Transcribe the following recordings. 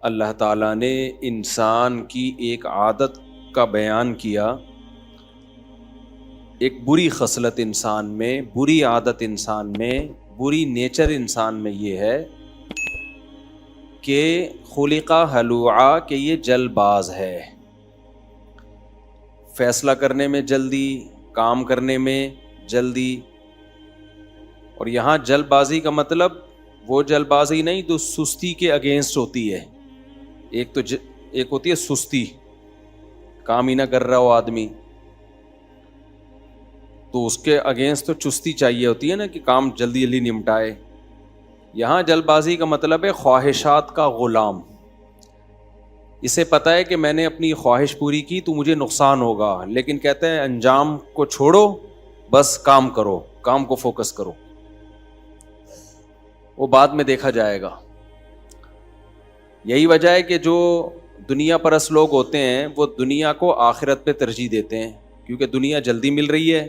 اللہ تعالیٰ نے انسان کی ایک عادت کا بیان کیا، ایک بری خصلت انسان میں، بری عادت انسان میں، بری نیچر انسان میں یہ ہے کہ خلق ہلوعا، کہ یہ جلد باز ہے، فیصلہ کرنے میں جلدی، کام کرنے میں جلدی۔ اور یہاں جلد بازی کا مطلب وہ جلد بازی نہیں جو سستی کے اگینسٹ ہوتی ہے۔ ایک ہوتی ہے سستی، کام ہی نہ کر رہا ہو آدمی، تو اس کے اگینسٹ تو چستی چاہیے ہوتی ہے نا کہ کام جلدی جلدی نمٹائے۔ یہاں جلد بازی کا مطلب ہے خواہشات کا غلام۔ اسے پتہ ہے کہ میں نے اپنی خواہش پوری کی تو مجھے نقصان ہوگا، لیکن کہتے ہیں انجام کو چھوڑو، بس کام کرو، کام کو فوکس کرو، وہ بعد میں دیکھا جائے گا۔ یہی وجہ ہے کہ جو دنیا پرست لوگ ہوتے ہیں وہ دنیا کو آخرت پہ ترجیح دیتے ہیں، کیونکہ دنیا جلدی مل رہی ہے،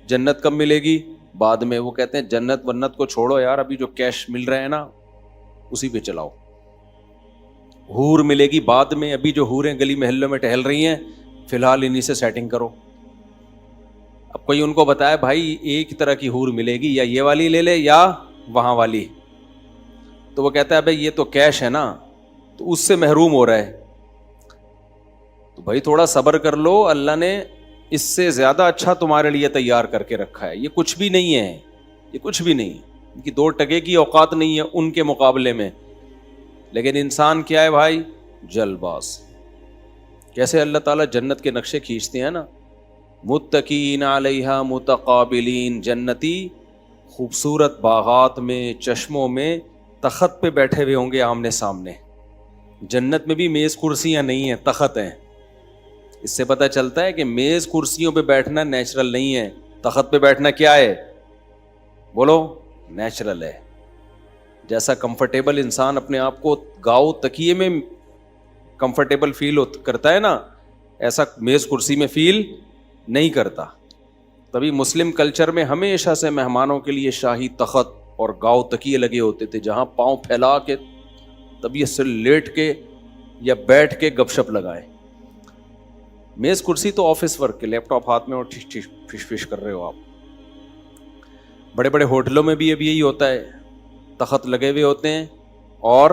جنت کب ملے گی؟ بعد میں۔ وہ کہتے ہیں جنت ونت کو چھوڑو یار، ابھی جو کیش مل رہا ہے نا اسی پہ چلاؤ، حور ملے گی بعد میں، ابھی جو حوریں گلی محلوں میں ٹہل رہی ہیں فی الحال انہی سے سیٹنگ کرو۔ اب کوئی ان کو بتائے بھائی ایک طرح کی حور ملے گی، یا یہ والی لے لے یا وہاں والی، تو وہ کہتا ہے بھائی یہ تو کیش ہے نا، تو اس سے محروم ہو رہا ہے۔ تو بھائی تھوڑا صبر کر لو، اللہ نے اس سے زیادہ اچھا تمہارے لیے تیار کر کے رکھا ہے، یہ کچھ بھی نہیں ہے، یہ کچھ بھی نہیں، ان کی 2 ٹکے کی اوقات نہیں ہے ان کے مقابلے میں۔ لیکن انسان کیا ہے بھائی؟ جلد باز۔ کیسے اللہ تعالیٰ جنت کے نقشے کھینچتے ہیں نا، متقین علیہا متقابلین، جنتی خوبصورت باغات میں، چشموں میں تخت پہ بیٹھے ہوئے ہوں گے آمنے سامنے۔ جنت میں بھی میز کرسیاں نہیں ہیں، تخت ہیں۔ اس سے پتہ چلتا ہے کہ میز کرسیوں پہ بیٹھنا نیچرل نہیں ہے، تخت پہ بیٹھنا کیا ہے؟ بولو، نیچرل ہے۔ جیسا کمفرٹیبل انسان اپنے آپ کو گاؤ تکیے میں کمفرٹیبل فیل کرتا ہے نا، ایسا میز کرسی میں فیل نہیں کرتا۔ تبھی مسلم کلچر میں ہمیشہ سے مہمانوں کے لیے شاہی تخت اور گاؤ تکیے لگے ہوتے تھے، جہاں پاؤں پھیلا کے طبیعت سے لیٹ کے یا بیٹھ کے گپ شپ لگائیں۔ میز کرسی تو آفس ورک کے، لیپ ٹاپ ہاتھ میں اور فش فش کر رہے ہو آپ۔ بڑے بڑے ہوٹلوں میں بھی اب یہی ہوتا ہے، تخت لگے ہوئے ہوتے ہیں اور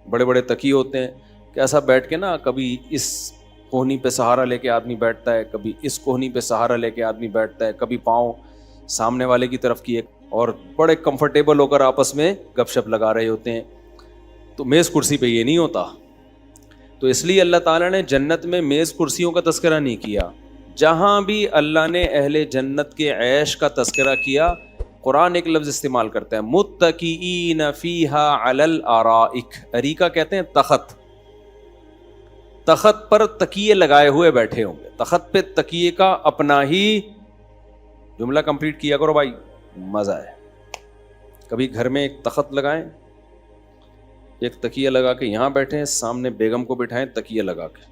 بڑے بڑے تکیے ہوتے ہیں، کہ ایسا بیٹھ کے نا کبھی اس کوہنی پہ سہارا لے کے آدمی بیٹھتا ہے، کبھی اس کوہنی پہ سہارا لے کے آدمی بیٹھتا ہے، کبھی پاؤں سامنے والے کی طرف کیے، اور بڑے کمفرٹیبل ہو کر آپس میں گپ شپ لگا رہے ہوتے ہیں۔ تو میز کرسی پہ یہ نہیں ہوتا۔ تو اس لیے اللہ تعالیٰ نے جنت میں میز کرسیوں کا تذکرہ نہیں کیا۔ جہاں بھی اللہ نے اہل جنت کے عیش کا تذکرہ کیا، قرآن ایک لفظ استعمال کرتا ہے، متکئین فیہا علی الارائک۔ اریکہ کہتے ہیں تخت، تخت پر تکیے لگائے ہوئے بیٹھے ہوں گے، تخت پہ تکیے کا اپنا ہی جملہ کمپلیٹ کیا کرو بھائی، مزہ ہے۔ کبھی گھر میں ایک تخت لگائیں، ایک تکیہ لگا کے یہاں بیٹھیں، سامنے بیگم کو بٹھائیں تکیہ لگا کے،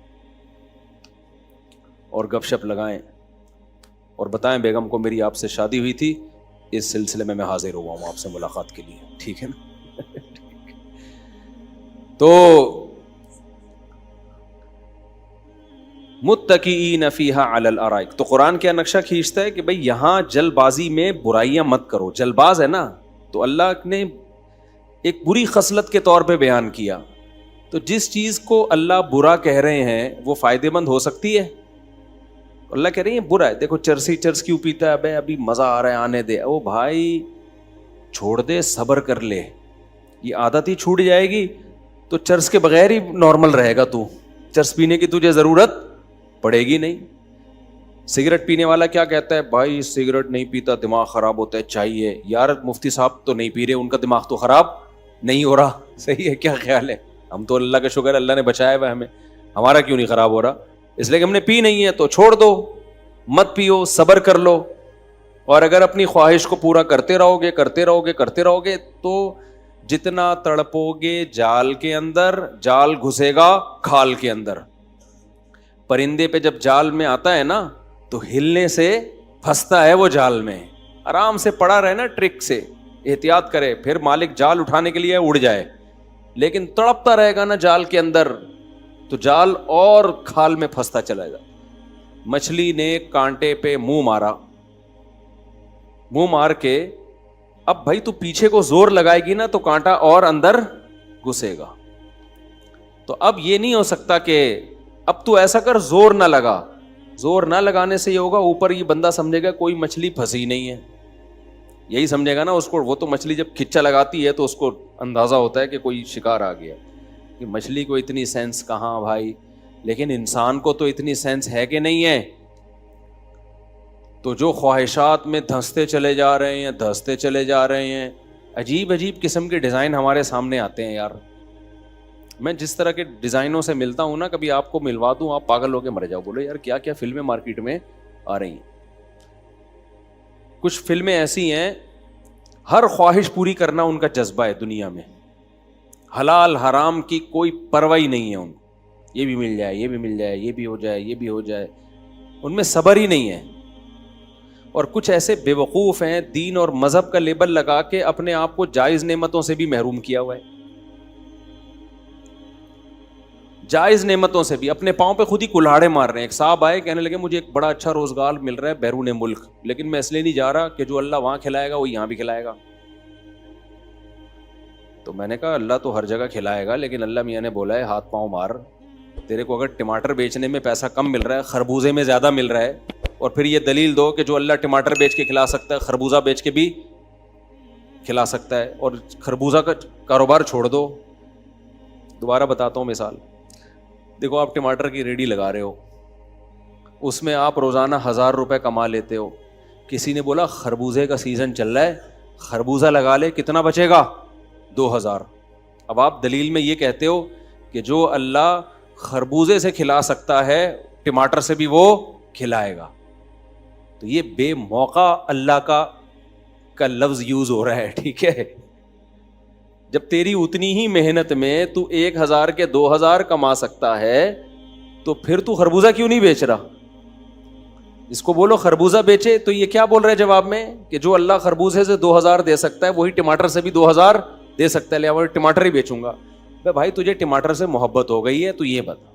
اور گپ شپ لگائیں، اور بتائیں بیگم کو میری آپ سے شادی ہوئی تھی، اس سلسلے میں حاضر ہوا ہوں آپ سے ملاقات کے لیے، ٹھیک ہے نا؟ تو متکئین فیہا علی الارائک، تو قرآن کیا نقشہ کھینچتا ہے کہ بھئی یہاں جلد بازی میں برائیاں مت کرو۔ جلد باز ہے نا، تو اللہ نے ایک بری خصلت کے طور پہ بیان کیا۔ تو جس چیز کو اللہ برا کہہ رہے ہیں وہ فائدے مند ہو سکتی ہے؟ اللہ کہہ رہے ہیں برا ہے، دیکھو چرس کیوں پیتا ہے، ابھی مزہ آ رہا ہے آنے دے، او بھائی چھوڑ دے، صبر کر لے، یہ عادت ہی چھوٹ جائے گی تو چرس کے بغیر ہی نارمل رہے گا، تو چرس پینے کی تجھے ضرورت پڑے گی نہیں۔ سگریٹ پینے والا کیا کہتا ہے، بھائی سگریٹ نہیں پیتا دماغ خراب ہوتا ہے، چاہیے یار مفتی صاحب تو نہیں پی رہے، ان کا دماغ تو خراب نہیں ہو رہا، صحیح ہے، کیا خیال ہے؟ ہم تو اللہ کا شکر ہے اللہ نے بچایا ہوا ہمیں، ہمارا کیوں نہیں خراب ہو رہا؟ اس لیے کہ ہم نے پی نہیں ہے تو چھوڑ دو، مت پیو، صبر کر لو۔ اور اگر اپنی خواہش کو پورا کرتے رہو گے تو جتنا تڑپو گے جال کے اندر، جال گھسے گا کھال کے اندر۔ پرندے پہ جب جال میں آتا ہے نا تو ہلنے سے پھنستا ہے وہ جال میں، آرام سے پڑا رہے نا ٹرک سے، احتیاط کرے، پھر مالک جال اٹھانے کے لیے اڑ جائے، لیکن تڑپتا رہے گا نا جال کے اندر تو جال اور کھال میں پھنستا چلا جائے. مچھلی نے کانٹے پہ منہ مارا, منہ مار کے اب بھائی تو پیچھے کو زور لگائے گی نا تو کانٹا اور اندر گھسے گا. تو اب یہ نہیں ہو سکتا کہ اب تو ایسا کر زور نہ لگا, زور نہ لگانے سے یہ ہوگا اوپر یہ بندہ سمجھے گا کوئی مچھلی پھنسی نہیں ہے, یہی سمجھے گا نا اس کو. وہ تو مچھلی جب کھچا لگاتی ہے تو اس کو اندازہ ہوتا ہے کہ کوئی شکار آ گیا. کہ مچھلی کو اتنی سینس کہاں بھائی, لیکن انسان کو تو اتنی سینس ہے کہ نہیں ہے. تو جو خواہشات میں دھنستے چلے جا رہے ہیں, دھنستے چلے جا رہے ہیں, عجیب عجیب قسم کے ڈیزائن ہمارے سامنے آتے ہیں یار. میں جس طرح کے ڈیزائنوں سے ملتا ہوں نا, کبھی آپ کو ملوا دوں آپ پاگل ہو کے مر جاؤ, بولو یار کیا کیا فلمیں مارکیٹ میں آ رہی ہیں. کچھ فلمیں ایسی ہیں ہر خواہش پوری کرنا ان کا جذبہ ہے دنیا میں, حلال حرام کی کوئی پرواہ نہیں ہے ان کو. یہ بھی مل جائے, یہ بھی مل جائے, یہ بھی ہو جائے, یہ بھی ہو جائے, ان میں صبر ہی نہیں ہے. اور کچھ ایسے بے وقوف ہیں دین اور مذہب کا لیبل لگا کے اپنے آپ کو جائز نعمتوں سے بھی محروم کیا ہوا ہے. جائز نعمتوں سے بھی اپنے پاؤں پہ خود ہی کلہاڑے مار رہے ہیں. ایک صاحب آئے کہنے لگے مجھے ایک بڑا اچھا روزگار مل رہا ہے بیرون ملک, لیکن میں اس لیے نہیں جا رہا کہ جو اللہ وہاں کھلائے گا وہ یہاں بھی کھلائے گا. تو میں نے کہا اللہ تو ہر جگہ کھلائے گا, لیکن اللہ میاں نے بولا ہے ہاتھ پاؤں مار. تیرے کو اگر ٹماٹر بیچنے میں پیسہ کم مل رہا ہے, خربوزے میں زیادہ مل رہا ہے, اور پھر یہ دلیل دو کہ جو اللہ ٹماٹر بیچ کے کھلا سکتا ہے خربوزہ بیچ کے بھی کھلا سکتا ہے, اور خربوزہ کا کاروبار چھوڑ دو. دوبارہ بتاتا ہوں مثال. دیکھو آپ ٹماٹر کی ریڈی لگا رہے ہو, اس میں آپ روزانہ 1000 روپے کما لیتے ہو. کسی نے بولا خربوزے کا سیزن چل رہا ہے, خربوزہ لگا لے, کتنا بچے گا؟ 2000. اب آپ دلیل میں یہ کہتے ہو کہ جو اللہ خربوزے سے کھلا سکتا ہے ٹماٹر سے بھی وہ کھلائے گا. تو یہ بے موقع اللہ کا لفظ یوز ہو رہا ہے, ٹھیک ہے. جب تیری اتنی ہی محنت میں تو 1000 کے 2000 کما سکتا ہے تو پھر تو خربوزہ کیوں نہیں بیچ رہا؟ اس کو بولو خربوزہ بیچے. تو یہ کیا بول رہے ہیں جواب میں کہ جو اللہ خربوزے سے 2000 دے سکتا ہے وہی ٹماٹر سے بھی 2000 دے سکتا ہے, لہٰذا ٹماٹر ہی بیچوں گا. بھائی تجھے ٹماٹر سے محبت ہو گئی ہے تو یہ بتا,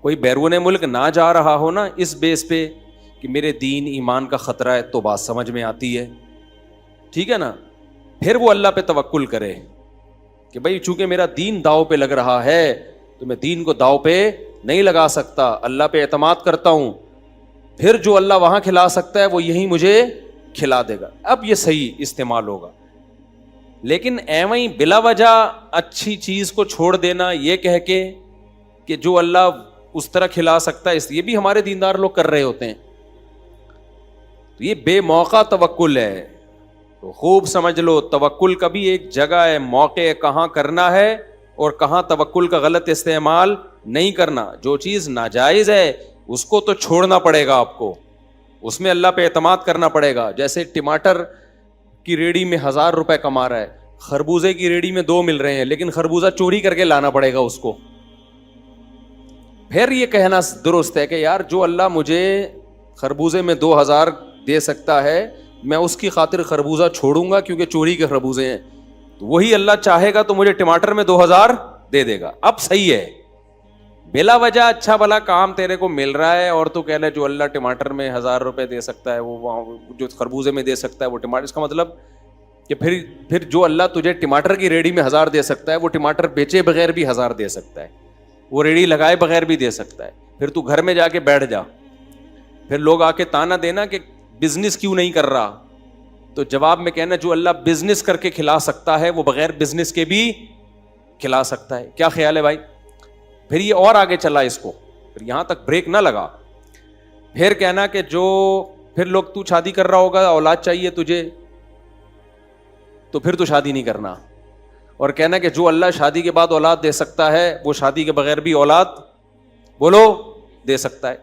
کوئی بیرون ملک نہ جا رہا ہو نا اس بیس پہ کہ میرے دین ایمان کا خطرہ ہے, تو بات سمجھ میں آتی ہے, ٹھیک ہے نا. پھر وہ اللہ پہ توکل کرے کہ بھائی چونکہ میرا دین داؤ پہ لگ رہا ہے تو میں دین کو داؤ پہ نہیں لگا سکتا, اللہ پہ اعتماد کرتا ہوں. پھر جو اللہ وہاں کھلا سکتا ہے وہ یہیں مجھے کھلا دے گا. اب یہ صحیح استعمال ہوگا. لیکن ایویں بلا وجہ اچھی چیز کو چھوڑ دینا یہ کہہ کے کہ جو اللہ اس طرح کھلا سکتا ہے, یہ بھی ہمارے دیندار لوگ کر رہے ہوتے ہیں. تو یہ بے موقع توکل ہے. تو خوب سمجھ لو, توکل کا بھی ایک جگہ ہے, موقع کہاں کرنا ہے اور کہاں توکل کا غلط استعمال نہیں کرنا. جو چیز ناجائز ہے اس کو تو چھوڑنا پڑے گا آپ کو, اس میں اللہ پہ اعتماد کرنا پڑے گا. جیسے ٹماٹر کی ریڑھی میں 1000 روپے کما رہا ہے, خربوزے کی ریڑھی میں 2 مل رہے ہیں, لیکن خربوزہ چوری کر کے لانا پڑے گا اس کو. پھر یہ کہنا درست ہے کہ یار جو اللہ مجھے خربوزے میں 2000 دے سکتا ہے میں اس کی خاطر خربوزہ چھوڑوں گا کیونکہ چوری کے خربوزے ہیں, تو وہی اللہ چاہے گا تو مجھے ٹماٹر میں 2000 دے دے گا. اب صحیح ہے, بلا وجہ اچھا بھلا کام تیرے کو مل رہا ہے اور تو کہہ لے جو اللہ ٹماٹر میں 1000 روپے دے سکتا ہے وہ جو خربوزے میں دے سکتا ہے وہ ٹماٹر. اس کا مطلب کہ پھر جو اللہ تجھے ٹماٹر کی ریڑھی میں 1000 دے سکتا ہے وہ ٹماٹر بیچے بغیر بھی 1000 دے سکتا ہے, وہ ریڑھی لگائے بغیر بھی دے سکتا ہے. پھر تو گھر میں جا کے بیٹھ جا, پھر لوگ آ کے تانا دینا کہ بزنس کیوں نہیں کر رہا, تو جواب میں کہنا جو اللہ بزنس کر کے کھلا سکتا ہے وہ بغیر بزنس کے بھی کھلا سکتا ہے. کیا خیال ہے بھائی؟ پھر یہ اور آگے چلا اس کو, پھر یہاں تک بریک نہ لگا. پھر کہنا کہ جو پھر لوگ تو شادی کر رہا ہوگا, اولاد چاہیے تجھے, تو پھر تو شادی نہیں کرنا. اور کہنا کہ جو اللہ شادی کے بعد اولاد دے سکتا ہے وہ شادی کے بغیر بھی اولاد بولو دے سکتا ہے.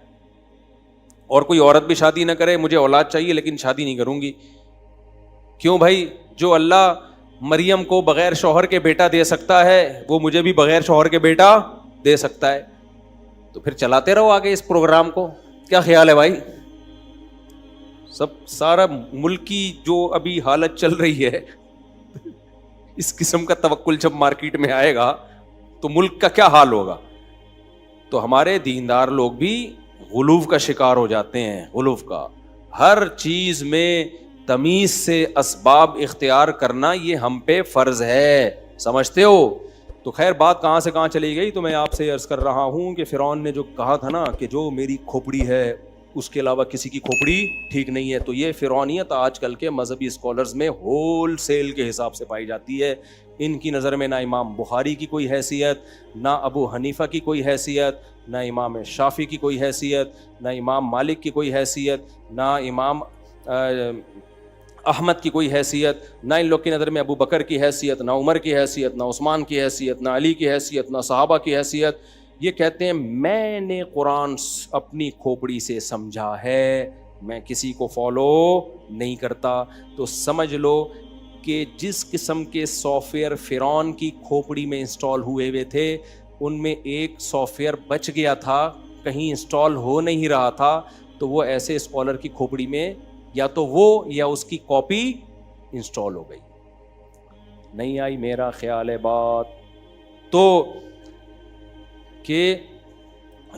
اور کوئی عورت بھی شادی نہ کرے, مجھے اولاد چاہیے لیکن شادی نہیں کروں گی. کیوں بھائی؟ جو اللہ مریم کو بغیر شوہر کے بیٹا دے سکتا ہے وہ مجھے بھی بغیر شوہر کے بیٹا دے سکتا ہے. تو پھر چلاتے رہو آگے اس پروگرام کو. کیا خیال ہے بھائی؟ سارا ملک کی جو ابھی حالت چل رہی ہے اس قسم کا توکل جب مارکیٹ میں آئے گا تو ملک کا کیا حال ہوگا. تو ہمارے دیندار لوگ بھی غلو کا شکار ہو جاتے ہیں. غلو کا ہر چیز میں تمیز سے اسباب اختیار کرنا یہ ہم پہ فرض ہے, سمجھتے ہو. تو خیر بات کہاں سے کہاں چلی گئی, تو میں آپ سے عرض کر رہا ہوں کہ فرعون نے جو کہا تھا نا کہ جو میری کھوپڑی ہے اس کے علاوہ کسی کی کھوپڑی ٹھیک نہیں ہے, تو یہ فرعونیت آج کل کے مذہبی اسکالرز میں ہول سیل کے حساب سے پائی جاتی ہے. ان کی نظر میں نہ امام بخاری کی کوئی حیثیت, نہ ابو حنیفہ کی کوئی حیثیت, نہ امام شافعی کی کوئی حیثیت, نہ امام مالک کی کوئی حیثیت, نہ امام احمد کی کوئی حیثیت, نہ ان لوگ کی نظر میں ابو بکر کی حیثیت, نہ عمر کی حیثیت, نہ عثمان کی حیثیت, نہ علی کی حیثیت, نہ صحابہ کی حیثیت. یہ کہتے ہیں میں نے قرآن اپنی کھوپڑی سے سمجھا ہے, میں کسی کو فالو نہیں کرتا. تو سمجھ لو کہ جس قسم کے سافٹ ویئر فرعون کی کھوپڑی میں انسٹال ہوئے تھے ان میں ایک سافٹ ویئر بچ گیا تھا, کہیں انسٹال ہو نہیں رہا تھا, تو وہ ایسے اسکالر کی کھوپڑی میں یا تو وہ یا اس کی کاپی انسٹال ہو گئی. نہیں آئی میرا خیال ہے بات. تو کہ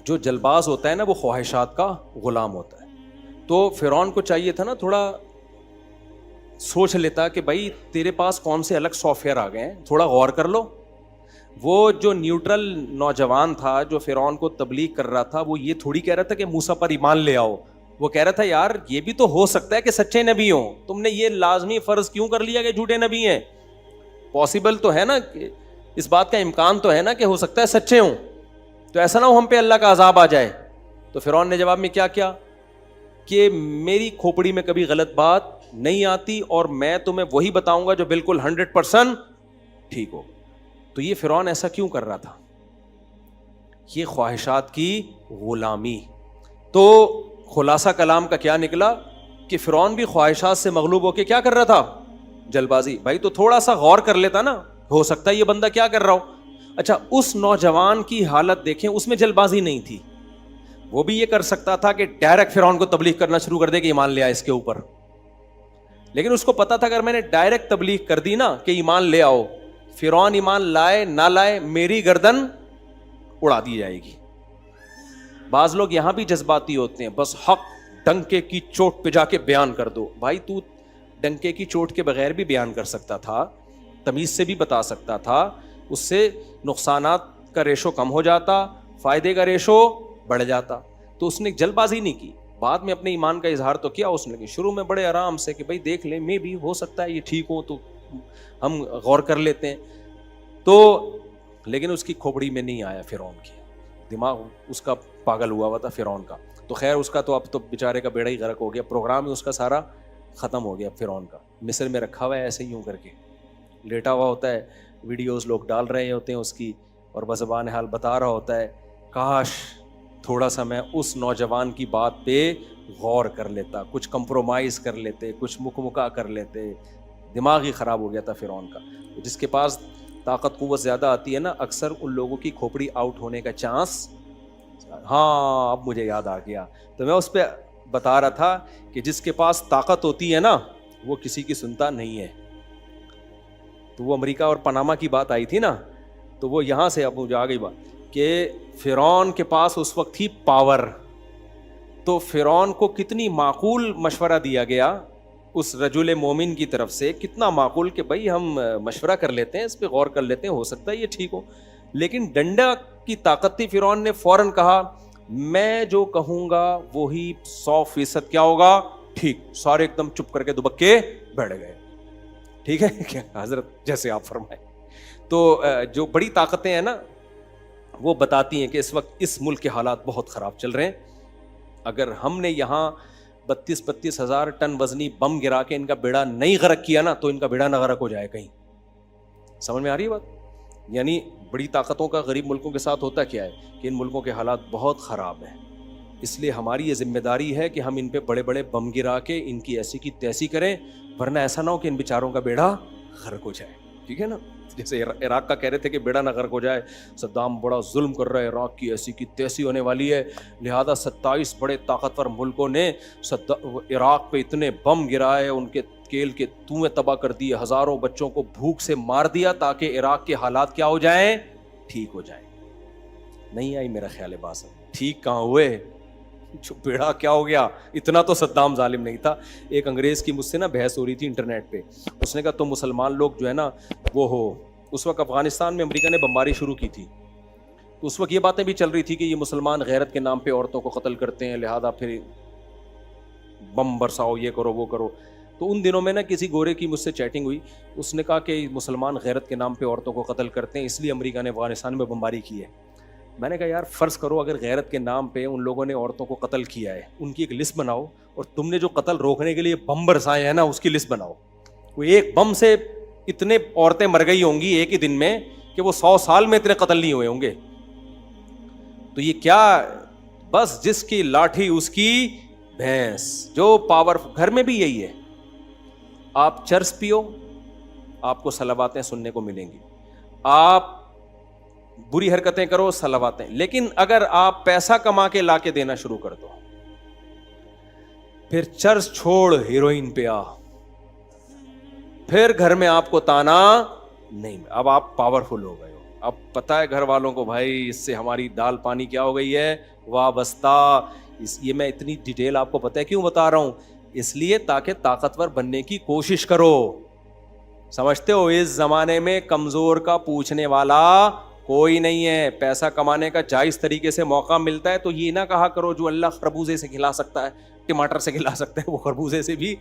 جو جلباز ہوتا ہے نا وہ خواہشات کا غلام ہوتا ہے. تو فرعون کو چاہیے تھا نا تھوڑا سوچ لیتا کہ بھائی تیرے پاس کون سے الگ سافٹ ویئر آ گئے ہیں, تھوڑا غور کر لو. وہ جو نیوٹرل نوجوان تھا جو فرعون کو تبلیغ کر رہا تھا وہ یہ تھوڑی کہہ رہا تھا کہ موسیٰ پر ایمان لے آؤ, وہ کہہ رہا تھا یار یہ بھی تو ہو سکتا ہے کہ سچے نبی ہوں, تم نے یہ لازمی فرض کیوں کر لیا کہ جھوٹے نبی ہیں؟ پاسبل تو ہے نا, اس بات کا امکان تو ہے نا کہ ہو سکتا ہے سچے ہوں, تو ایسا نہ ہو ہم پہ اللہ کا عذاب آ جائے. تو فرعون نے جواب میں کیا کیا کہ میری کھوپڑی میں کبھی غلط بات نہیں آتی اور میں تمہیں وہی بتاؤں گا جو بالکل 100% ٹھیک ہو. تو یہ فرعون ایسا کیوں کر رہا تھا؟ یہ خواہشات کی غلامی. تو خلاصہ کلام کا کیا نکلا کہ فرعون بھی خواہشات سے مغلوب ہو کے کیا کر رہا تھا؟ جلبازی. بھائی تو تھوڑا سا غور کر لیتا نا, ہو سکتا ہے یہ بندہ کیا کر رہا ہو. اچھا اس نوجوان کی حالت دیکھیں, اس میں جلبازی نہیں تھی. وہ بھی یہ کر سکتا تھا کہ ڈائریکٹ فرعون کو تبلیغ کرنا شروع کر دے کہ ایمان لے آئے اس کے اوپر, لیکن اس کو پتا تھا اگر میں نے ڈائریکٹ تبلیغ کر دی نا کہ ایمان لے آؤ, فرعون ایمان لائے نہ لائے میری گردن اڑا دی جائے گی. بعض لوگ یہاں بھی جذباتی ہوتے ہیں, بس حق ڈنکے کی چوٹ پہ جا کے بیان کر دو. بھائی تو ڈنکے کی چوٹ کے بغیر بھی بیان کر سکتا تھا, تمیز سے بھی بتا سکتا تھا, اس سے نقصانات کا ریشو کم ہو جاتا, فائدے کا ریشو بڑھ جاتا. تو اس نے جلد بازی نہیں کی, بعد میں اپنے ایمان کا اظہار تو کیا اس نے, شروع میں بڑے آرام سے کہ بھائی دیکھ لیں میں بھی ہو سکتا ہے یہ ٹھیک ہو تو ہم غور کر لیتے ہیں. تو لیکن اس کی کھوپڑی میں نہیں آیا فرعون کی, دماغ اس کا پاگل ہوا تھا فرعون کا. تو خیر اس کا تو اب تو بیچارے کا بیڑا ہی غرق ہو گیا, پروگرام ہی اس کا سارا ختم ہو گیا فرعون کا. مصر میں رکھا ہوا ہے ایسے ہی یوں کر کے لیٹا ہوا ہوتا ہے, ویڈیوز لوگ ڈال رہے ہوتے ہیں اس کی, اور بزبان حال بتا رہا ہوتا ہے کاش تھوڑا سا میں اس نوجوان کی بات پہ غور کر لیتا, کچھ کمپرومائز کر لیتے, کچھ مکمکا کر لیتے. دماغ ہی خراب ہو گیا تھا فرعون کا. جس کے پاس طاقت قوت زیادہ آتی ہے نا, اکثر ان لوگوں کی کھوپڑی آؤٹ ہونے کا چانس. ہاں اب مجھے یاد آ گیا, تو میں اس پہ بتا رہا تھا کہ جس کے پاس طاقت ہوتی ہے نا وہ کسی کی سنتا نہیں ہے. تو وہ امریکہ اور پاناما کی بات آئی تھی نا, تو وہ یہاں سے اب مجھے آ گئی بات کہ فرعون کے پاس اس وقت تھی پاور. تو فرعون کو کتنی معقول مشورہ دیا گیا اس رجل مومن کی طرف سے, کتنا معقول کہ بھائی ہم مشورہ کر لیتے ہیں, اس پہ غور کر لیتے ہیں, ہو سکتا ہے یہ ٹھیک ہو. لیکن ڈنڈا کی طاقت تھی. فرعون نے فوراً کہا میں جو کہوں گا وہی 100% کیا ہوگا ٹھیک. سارے ایک دم چپ کر کے دبکے بیٹھ گئے. ٹھیک ہے کیا حضرت, جیسے آپ فرمائیں. تو جو بڑی طاقتیں ہیں نا وہ بتاتی ہیں کہ اس وقت اس ملک کے حالات بہت خراب چل رہے ہیں. اگر ہم نے یہاں 32 ہزار ٹن وزنی بم گرا کے ان کا بیڑا نہیں غرق کیا نا تو ان کا بیڑا نہ غرق ہو جائے کہیں. سمجھ میں آ رہی ہے بات؟ یعنی بڑی طاقتوں کا غریب ملکوں کے ساتھ ہوتا کیا ہے کہ ان ملکوں کے حالات بہت خراب ہیں. اس لیے ہماری یہ ذمہ داری ہے کہ ہم ان پہ بڑے بڑے بم گرا کے ان کی ایسی کی تیسی کریں, ورنہ ایسا نہ ہو کہ ان بیچاروں کا بیڑا غرق ہو جائے. ٹھیک ہے نا. جیسے عراق کا کہہ رہے تھے کہ بیڑا نہ غرق ہو جائے, صدام بڑا ظلم کر رہا ہے, عراق کی ایسی کی تیسی ہونے والی ہے, لہذا 27 بڑے طاقتور ملکوں نے عراق پہ اتنے بم گرائے, ان کے کیل کے تنویں تباہ کر دیے, ہزاروں بچوں کو بھوک سے مار دیا تاکہ عراق کے حالات کیا ہو جائیں, ٹھیک ہو جائیں. نہیں آئی میرا خیال ہے بات, ٹھیک کہاں ہوئے, جو بیڑا کیا ہو گیا. اتنا تو صدام ظالم نہیں تھا. ایک انگریز کی مجھ سے نا بحث ہو رہی تھی انٹرنیٹ پہ, اس نے کہا تم مسلمان لوگ جو ہے نا وہ ہو, اس وقت افغانستان میں امریکہ نے بمباری شروع کی تھی, تو اس وقت یہ باتیں بھی چل رہی تھی کہ یہ مسلمان غیرت کے نام پہ عورتوں کو قتل کرتے ہیں, لہذا پھر بم برساؤ, یہ کرو وہ کرو. تو ان دنوں میں نا کسی گورے کی مجھ سے چیٹنگ ہوئی, اس نے کہا کہ مسلمان غیرت کے نام پہ عورتوں کو قتل کرتے ہیں, اس لیے امریکہ نے افغانستان میں بمباری کی ہے. میں نے کہا یار فرض کرو اگر غیرت کے نام پہ ان لوگوں نے عورتوں کو قتل کیا ہے, ان کی ایک لسٹ بناؤ, اور تم نے جو قتل روکنے کے لیے بم برسائے ہیں نا اس کی لسٹ بناؤ. وہ ایک بم سے اتنے عورتیں مر گئی ہوں گی ایک ہی دن میں کہ وہ 100 سال میں اتنے قتل نہیں ہوئے ہوں گے. تو یہ کیا, بس جس کی لاٹھی اس کی بھینس, جو پاور. گھر میں بھی یہی ہے, آپ چرس پیو آپ کو صلواتیں سننے کو ملیں گی, آپ بری حرکتیں کرو صلواتیں, لیکن اگر آپ پیسہ کما کے لا کے دینا شروع کر دو, پھر چرس چھوڑ ہیروئن پہ آ, پھر گھر میں آپ کو تانا نہیں, اب آپ پاورفل ہو گئے ہو. اب پتہ ہے گھر والوں کو بھائی اس سے ہماری دال پانی کیا ہو گئی ہے, وابستہ. یہ میں اتنی ڈیٹیل آپ کو پتہ ہے کیوں بتا رہا ہوں, اس لیے تاکہ طاقتور بننے کی کوشش کرو. سمجھتے ہو اس زمانے میں کمزور کا پوچھنے والا کوئی نہیں ہے. پیسہ کمانے کا جائز طریقے سے موقع ملتا ہے تو یہ نہ کہا کرو جو اللہ خربوزے سے کھلا سکتا ہے, ٹماٹر سے کھلا سکتا ہے, وہ خربوزے سے بھی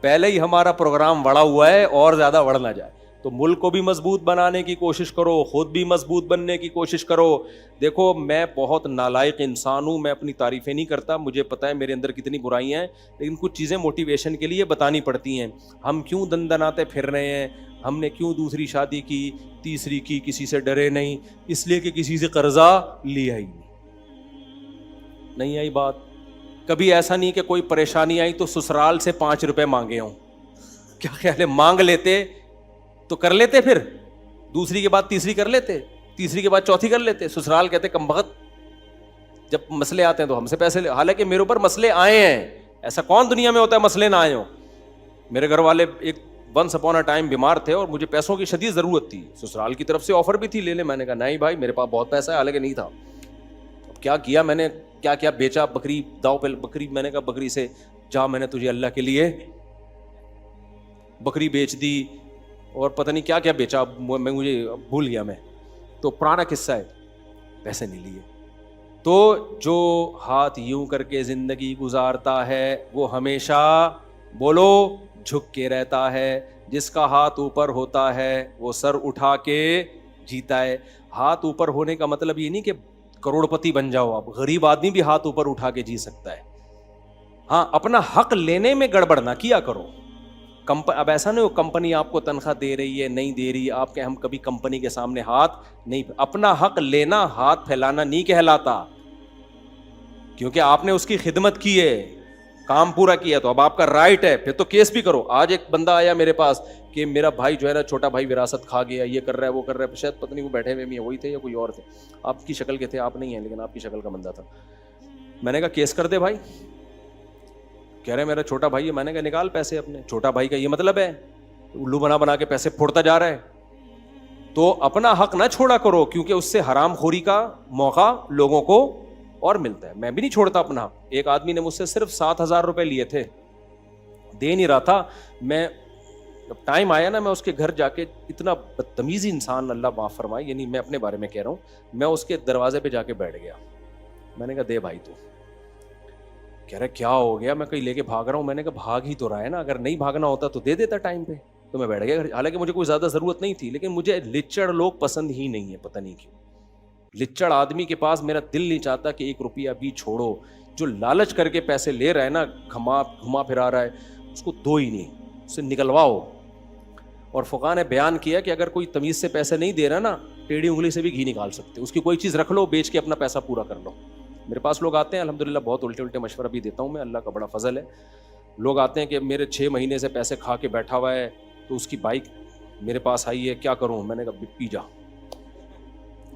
پہلے ہی ہمارا پروگرام بڑھا ہوا ہے اور زیادہ بڑھ نہ جائے. تو ملک کو بھی مضبوط بنانے کی کوشش کرو, خود بھی مضبوط بننے کی کوشش کرو. دیکھو میں بہت نالائق انسان ہوں, میں اپنی تعریفیں نہیں کرتا, مجھے پتہ ہے میرے اندر کتنی برائیاں ہیں, لیکن کچھ چیزیں موٹیویشن کے لیے بتانی پڑتی ہیں. ہم کیوں دندناتے پھر رہے ہیں, ہم نے کیوں دوسری شادی کی, تیسری کی, کسی سے ڈرے نہیں, اس لیے کہ کسی سے قرضہ لیا ہی نہیں آئی بات. کبھی ایسا نہیں کہ کوئی پریشانی آئی تو سسرال سے 5 روپے مانگے ہوں. کیا خیال ہے, مانگ لیتے تو کر لیتے, پھر دوسری کے بعد تیسری کر لیتے, تیسری کے بعد چوتھی کر لیتے. سسرال کہتے کم بخت, جب مسئلے آتے ہیں تو ہم سے پیسے لے. حالانکہ میرے اوپر مسئلے آئے ہیں, ایسا کون دنیا میں ہوتا ہے مسئلے نہ آئے ہوں. میرے گھر والے ایک ونس اپون اے ٹائم بیمار تھے اور مجھے پیسوں کی شدید ضرورت تھی, سسرال کی طرف سے آفر بھی تھی لے لے. میں نے کہا نہیں بھائی میرے پاس بہت پیسہ ہے, حالانکہ نہیں تھا. اب کیا کیا میں نے, کیا کیا بیچا, بکری داؤ پہ بکری, میں نے کہا بکری سے جا, میں نے تجھے اللہ کے لیے بکری بیچ دی, اور پتہ نہیں کیا کیا بیچا, میں مجھے بھول گیا میں, تو پرانا قصہ ہے, پیسے نہیں لیے. تو جو ہاتھ یوں کر کے زندگی گزارتا ہے وہ ہمیشہ بولو جھک کے رہتا ہے, جس کا ہاتھ اوپر ہوتا ہے وہ سر اٹھا کے جیتا ہے. ہاتھ اوپر ہونے کا مطلب یہ نہیں کہ کروڑ پتی بن جاؤ آپ, غریب آدمی بھی ہاتھ اوپر اٹھا کے جی سکتا ہے. ہاں اپنا حق لینے میں گڑبڑ نہ کیا کرو. اب ایسا نہیں ہو کمپنی آپ کو تنخواہ دے رہی ہے نہیں دے رہی, آپ کہ ہم کبھی کمپنی کے سامنے ہاتھ نہیں, اپنا حق لینا ہاتھ پھیلانا نہیں کہلاتا, کیونکہ آپ نے اس کی خدمت کی ہے, کام پورا کیا, تو اب آپ کا رائٹ ہے, پھر تو کیس بھی کرو. آج ایک بندہ آیا میرے پاس کہ میرا بھائی جو ہے نا چھوٹا بھائی وراثت کھا گیا, یہ کر رہا ہے وہ کر رہا ہے, شاید پتہ نہیں وہ بیٹھے ہوئے وہی تھے یا کوئی اور تھے, آپ کی شکل کے تھے, آپ نہیں ہیں لیکن آپ کی شکل کا بندہ تھا. میں نے کہا کیس کر دے بھائی. کہہ رہے میرا چھوٹا بھائی ہے. میں نے کہا نکال پیسے اپنے. چھوٹا بھائی کا یہ مطلب ہے الو بنا کے پیسے پھوڑتا جا رہا ہے, تو اپنا حق نہ چھوڑا کرو, کیونکہ اس سے حرام خوری کا موقع لوگوں کو اور ملتا ہے. میں بھی نہیں چھوڑتا اپنا. ایک آدمی نے مجھ سے صرف 7,000 روپے لیے تھے, دے نہیں رہا تھا. میں جب ٹائم آیا نا, میں اس کے گھر جا کے, اتنا بدتمیزی انسان اللہ معاف فرمائے, یعنی میں اپنے بارے میں کہہ رہا ہوں, میں اس کے دروازے پہ جا کے بیٹھ گیا. میں نے کہا دے بھائی تو. کہہ رہا کیا ہو گیا, میں کہیں لے کے بھاگ رہا ہوں. میں نے کہا بھاگ ہی تو رہا ہے نا, اگر نہیں بھاگنا ہوتا تو دے دیتا ٹائم پہ. تو میں بیٹھ گیا. حالانکہ مجھے کوئی زیادہ ضرورت نہیں تھی, لیکن مجھے لچڑ لوگ پسند ہی نہیں ہے, پتہ نہیں کیوں. لچڑ آدمی کے پاس میرا دل نہیں چاہتا کہ 1 روپیہ بھی چھوڑو. جو لالچ کر کے پیسے لے رہا ہے نا, گھما پھرا رہا ہے, اس کو دو ہی نہیں, اس سے نکلواؤ. اور فقہاء نے بیان کیا کہ اگر کوئی تمیز سے پیسے نہیں دے رہا نا, ٹیڑھی انگلی سے بھی گھی نکال سکتے. اس کی کوئی چیز رکھ لو, بیچ کے اپنا پیسہ پورا کر لو. میرے پاس لوگ آتے ہیں الحمدللہ, بہت الٹے مشورہ بھی دیتا ہوں میں, اللہ کا بڑا فضل ہے. لوگ آتے ہیں کہ میرے 6 مہینے سے پیسے کھا کے بیٹھا ہوا ہے, تو اس کی بائک میرے پاس آئی ہے, کیا کروں؟ میں نے کہا پی جا.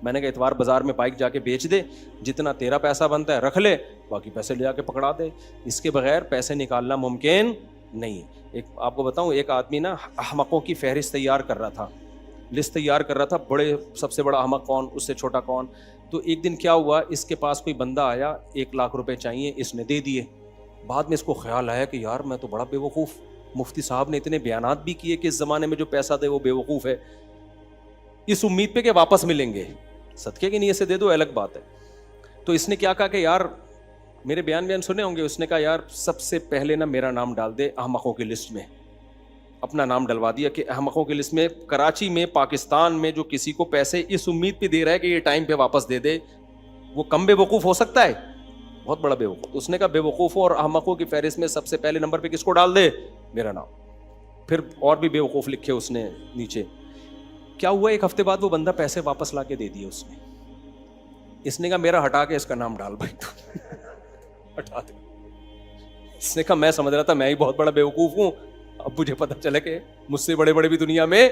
میں نے کہا اتوار بازار میں بائک جا کے بیچ دے, جتنا تیرا پیسہ بنتا ہے رکھ لے, باقی پیسے لے جا کے پکڑا دے. اس کے بغیر پیسے نکالنا ممکن نہیں. ایک آپ کو بتاؤں, ایک آدمی نا احمقوں کی فہرست تیار کر رہا تھا, لسٹ تیار کر رہا تھا, بڑے سب سے بڑا احمق کون, اس سے چھوٹا کون. تو ایک دن کیا ہوا, اس کے پاس کوئی بندہ آیا, 1,00,000 روپے چاہیے, اس نے دے دیے. بعد میں اس کو خیال آیا کہ یار میں تو بڑا بے وقوف, مفتی صاحب نے اتنے بیانات بھی کیے کہ اس زمانے میں جو پیسہ دے وہ بے وقوف ہے, اس امید پہ کہ واپس ملیں گے, صدقے کی نیت سے دے دو الگ بات ہے. تو اس نے کیا کہا کہ یار میرے بیان سنے ہوں گے, اس نے کہا یار سب سے پہلے نا میرا نام ڈال دے احمقوں کی لسٹ میں. اپنا نام ڈلوا دیا کہ احمقوں کی لسٹ میں, کراچی میں, پاکستان میں جو کسی کو پیسے اس امید پہ دے رہا ہے کہ یہ ٹائم پہ واپس دے دے, وہ کم بے وقوف ہو سکتا ہے؟ بہت بڑا بے وقوف. اس نے کہا بے وقوفوں اور احمقوں کی فہرست میں سب سے پہلے نمبر پہ کس کو ڈال دے؟ میرا نام. پھر اور بھی بے وقوف لکھے اس نے نیچے. کیا ہوا, ایک ہفتے بعد وہ بندہ پیسے واپس لا کے دے دیے اس نے. اس نے کہا میرا ہٹا کے اس کا نام ڈال بھائی, تو ہٹا دے. اس نے کہا میں سمجھ رہا تھا میں ہی بہت بڑا بے وقوف ہوں, اب مجھے پتا چلا کہ مجھ سے بڑے بڑے بھی دنیا میں,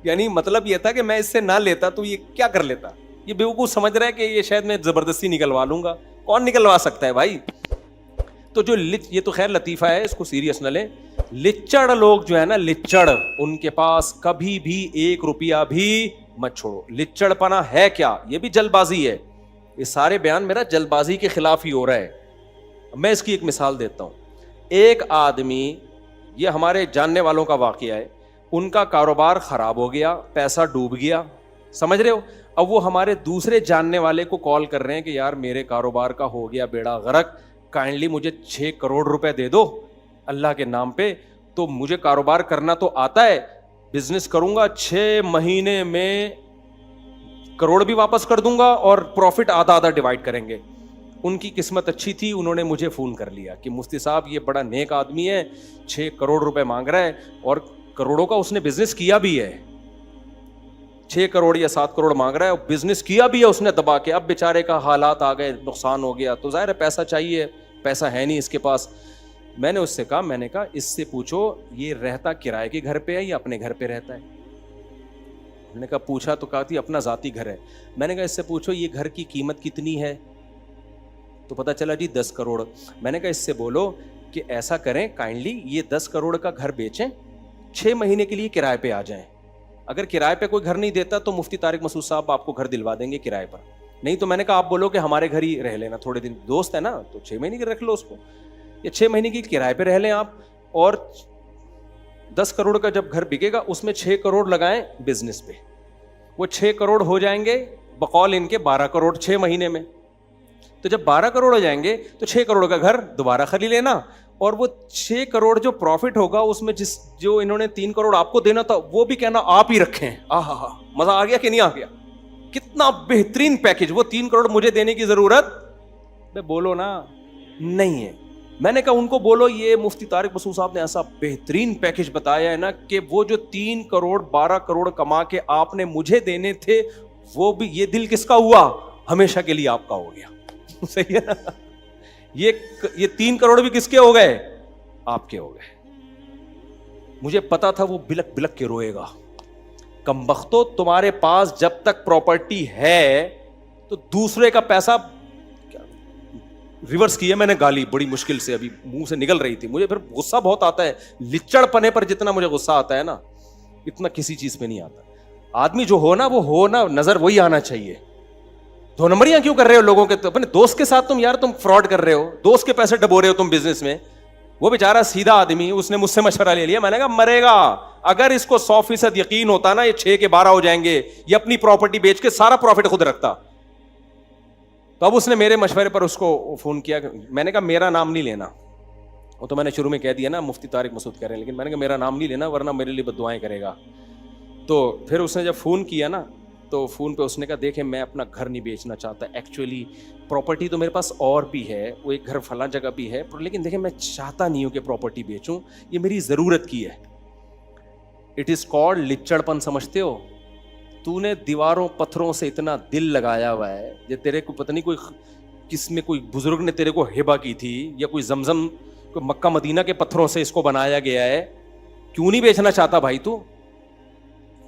یعنی مطلب یہ تھا کہ میں اس سے نہ لیتا تو یہ کیا کر لیتا. یہ بے وقوف سمجھ رہا ہے کہ یہ شاید میں زبردستی نکلوا لوں گا. کون نکلوا سکتا ہے بھائی؟ تو جو یہ تو خیر لطیفہ ہے, اس کو سیریس نہ لیں. لچڑ لوگ جو ہے نا, لچڑ, ان کے پاس کبھی بھی 1 روپیہ بھی مت چھوڑو. لچڑ پنا ہے کیا؟ یہ بھی جلد بازی ہے. یہ سارے بیان میرا جلد بازی کے خلاف ہی ہو رہا ہے. میں اس کی ایک مثال دیتا ہوں. ایک آدمی, یہ ہمارے جاننے والوں کا واقعہ ہے, ان کا کاروبار خراب ہو گیا, پیسہ ڈوب گیا, سمجھ رہے ہو. اب وہ ہمارے دوسرے جاننے والے کو کال کر رہے ہیں کہ یار میرے کاروبار کا ہو گیا بیڑا غرق, کائنڈلی مجھے 6 کروڑ روپے دے دو اللہ کے نام پہ. تو مجھے کاروبار کرنا تو آتا ہے, بزنس کروں گا, 6 مہینے میں کروڑ بھی واپس کر دوں گا اور پروفٹ آدھا آدھا ڈیوائڈ کریں گے. ان کی قسمت اچھی تھی, انہوں نے مجھے فون کر لیا کہ مفتی صاحب یہ بڑا نیک آدمی ہے, 6 کروڑ روپے مانگ رہا ہے, اور کروڑوں کا اس نے بزنس کیا بھی ہے. 6 کروڑ یا 7 کروڑ مانگ رہا ہے, اور بزنس کیا بھی ہے اس نے دبا کے. اب بیچارے کا حالات آ گئے, نقصان ہو گیا, تو ظاہر ہے پیسہ چاہیے, پیسہ ہے نہیں اس کے پاس. میں نے اس سے کہا, میں نے کہا اس سے پوچھو یہ رہتا کرائے کے گھر پہ ہے یا اپنے گھر پہ رہتا ہے؟ میں نے کہا پوچھا تو کہا تھی اپنا ذاتی گھر ہے. میں نے کہا اس سے پوچھو یہ گھر کی قیمت کتنی ہے؟ تو پتا چلا جی 10 کروڑ. میں نے کہا اس سے بولو کہ ایسا کریں کائنڈلی یہ 10 کروڑ کا گھر بیچیں, 6 مہینے کے لیے کرائے پہ آ جائیں. اگر کرائے پہ کوئی گھر نہیں دیتا تو مفتی طارق مسعود صاحب آپ کو گھر دلوا دیں گے کرائے پر. نہیں تو میں نے کہا آپ بولو کہ ہمارے گھر ہی رہ لینا تھوڑے دن, دوست ہے نا, تو 6 مہینے کی رکھ لو اس کو, یا 6 مہینے کی کرائے پہ رہ لیں آپ, اور 10 کروڑ کا جب گھر بکے گا اس میں 6 کروڑ لگائیں بزنس پہ. وہ 6 کروڑ ہو جائیں گے بقول ان کے 12 کروڑ 6 مہینے میں. تو جب 12 کروڑ ہو جائیں گے تو 6 کروڑ کا گھر دوبارہ خرید لینا, اور وہ 6 کروڑ جو پروفٹ ہوگا اس میں جو انہوں نے 3 کروڑ آپ کو دینا تھا وہ بھی کہنا آپ ہی رکھیں. آہا مزہ آ گیا کہ نہیں آ گیا؟ کتنا بہترین پیکج. وہ 3 کروڑ مجھے دینے کی ضرورت میں بولو نا نہیں ہے. میں نے کہا ان کو بولو یہ مفتی طارق مسعود صاحب نے ایسا بہترین پیکج بتایا ہے نا کہ وہ جو 3 کروڑ 12 کروڑ کما کے آپ نے مجھے دینے تھے وہ بھی, یہ دل کس کا ہوا؟ ہمیشہ کے لیے آپ کا ہو گیا. صحیح ہے نا. یہ 3 کروڑ بھی کس کے ہو گئے؟ آپ کے ہو گئے. مجھے پتا تھا وہ بلک بلک کے روئے گا. کمبختو تمہارے پاس جب تک پراپرٹی ہے تو دوسرے کا پیسہ ریورس کیا. میں نے گالی بڑی مشکل سے ابھی منہ سے نکل رہی تھی, مجھے پھر غصہ بہت آتا ہے. لچڑ پنے پر جتنا مجھے غصہ آتا ہے نا اتنا کسی چیز پہ نہیں آتا. آدمی جو ہو نا وہ ہو نا, نظر وہی آنا چاہیے. 2 نمبریاں کیوں کر رہے ہو لوگوں کے؟ اپنے دوست کے ساتھ تم فراڈ کر رہے ہو, دوست کے پیسے ڈبو رہے ہو تم بزنس میں. وہ بیچارہ سیدھا آدمی, اس نے مجھ سے مشورہ لے لیا. میں نے کہا مرے گا. اگر اس کو 100% یقین ہوتا نا یہ 6 کے 12 ہو جائیں گے, یہ اپنی پراپرٹی بیچ کے سارا پروفٹ خود رکھتا. تو اب اس نے میرے مشورے پر اس کو فون کیا. میں نے کہا میرا نام نہیں لینا. وہ تو میں نے شروع میں کہہ دیا نا مفتی طارق مسعود کہہ رہے ہیں, لیکن میں نے کہا میرا نام نہیں لینا ورنہ میرے لیے بددعائیں کرے گا. تو پھر اس نے جب فون کیا نا تو فون پہ اس نے کہا دیکھیں میں اپنا گھر نہیں بیچنا چاہتا, ایکچولی پراپرٹی تو میرے پاس اور بھی ہے, وہ ایک گھر فلاں جگہ بھی ہے, لیکن دیکھیں میں چاہتا نہیں ہوں کہ پراپرٹی بیچوں, یہ میری ضرورت کی ہے. اٹ از کالڈ لچڑ پن. سمجھتے ہو؟ تو نے دیواروں پتھروں سے اتنا دل لگایا ہوا ہے, یہ تیرے کو پتہ نہیں کوئی کس میں کوئی بزرگ نے تیرے کو ہبہ کی تھی, یا کوئی زمزم کوئی مکہ مدینہ کے پتھروں سے اس کو بنایا گیا ہے. کیوں نہیں بیچنا چاہتا بھائی تو؟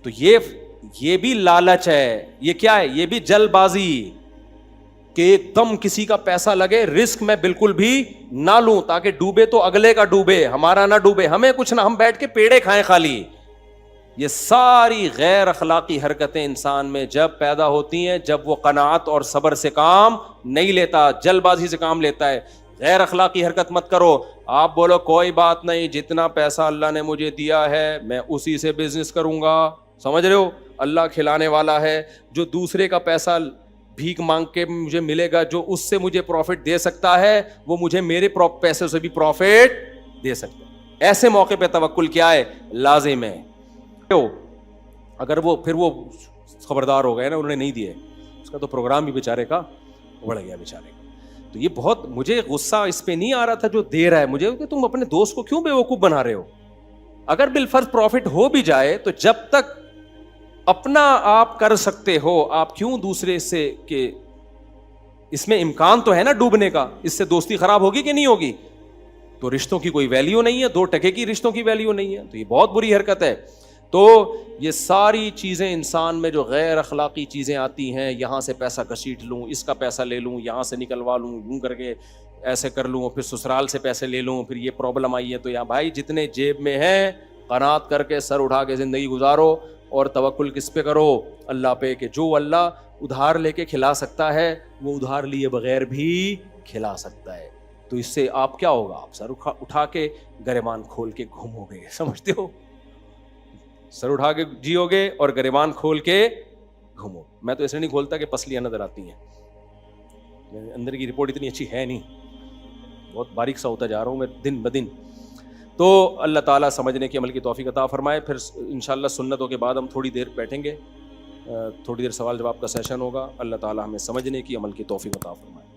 تو یہ بھی لالچ ہے. یہ کیا ہے؟ یہ بھی جلد بازی کہ ایک دم کسی کا پیسہ لگے, رسک میں بالکل بھی نہ لوں تاکہ ڈوبے تو اگلے کا ڈوبے, ہمارا نہ ڈوبے, ہمیں کچھ نہ, ہم بیٹھ کے پیڑے کھائیں خالی. یہ ساری غیر اخلاقی حرکتیں انسان میں جب پیدا ہوتی ہیں جب وہ قناعت اور صبر سے کام نہیں لیتا, جلد بازی سے کام لیتا ہے. غیر اخلاقی حرکت مت کرو. آپ بولو کوئی بات نہیں, جتنا پیسہ اللہ نے مجھے دیا ہے میں اسی سے بزنس کروں گا. سمجھ رہے ہو؟ اللہ کھلانے والا ہے. جو دوسرے کا پیسہ بھیک مانگ کے مجھے ملے گا, جو اس سے مجھے پروفٹ دے سکتا ہے, وہ مجھے میرے پیسے سے بھی پروفٹ دے سکتا ہے. ایسے موقع پہ توکل کیا ہے؟ لازم ہے. اگر وہ پھر وہ خبردار ہو گئے نا, انہوں نے نہیں دیے, اس کا تو پروگرام بھی بیچارے کا اڑ گیا بیچارے کا. تو یہ بہت مجھے غصہ اس پہ نہیں آ رہا تھا جو دے رہا ہے مجھے, کہ تم اپنے دوست کو کیوں بیوقوف بنا رہے ہو. اگر بالفرض پروفٹ ہو بھی جائے تو جب تک اپنا آپ کر سکتے ہو, آپ کیوں دوسرے سے, کہ اس میں امکان تو ہے نا ڈوبنے کا, اس سے دوستی خراب ہوگی کہ نہیں ہوگی, تو رشتوں کی کوئی ویلیو نہیں ہے, 2 ٹکے کی رشتوں کی ویلیو نہیں ہے. تو یہ بہت بری حرکت ہے. تو یہ ساری چیزیں انسان میں جو غیر اخلاقی چیزیں آتی ہیں, یہاں سے پیسہ گھسیٹ لوں, اس کا پیسہ لے لوں, یہاں سے نکلوا لوں, یوں کر کے ایسے کر لوں, پھر سسرال سے پیسے لے لوں, پھر یہ پرابلم آئی ہے. تو یہاں بھائی جتنے جیب میں ہیں قناعت کر کے سر اٹھا کے زندگی گزارو, اور توکل کس پہ کرو؟ اللہ پہ, کہ جو اللہ ادھار لے کے کھلا سکتا ہے وہ ادھار لیے بغیر بھی کھلا سکتا ہے. تو اس سے آپ کیا ہوگا؟ آپ سر اٹھا کے گریبان کھول کے گھومو گے. سمجھتے ہو؟ سر اٹھا کے جیو گے اور گریبان کھول کے گھومو. میں تو ایسے نہیں کھولتا کہ پسلیاں نظر آتی ہیں, اندر کی رپورٹ اتنی اچھی ہے نہیں, بہت باریک سا ہوتا جا رہا ہوں میں دن بدن. تو اللہ تعالیٰ سمجھنے کی عمل کی توفیق عطا فرمائے. پھر انشاءاللہ سنتوں کے بعد ہم تھوڑی دیر بیٹھیں گے, تھوڑی دیر سوال جواب کا سیشن ہوگا. اللہ تعالیٰ ہمیں سمجھنے کی عمل کی توفیق عطا فرمائے.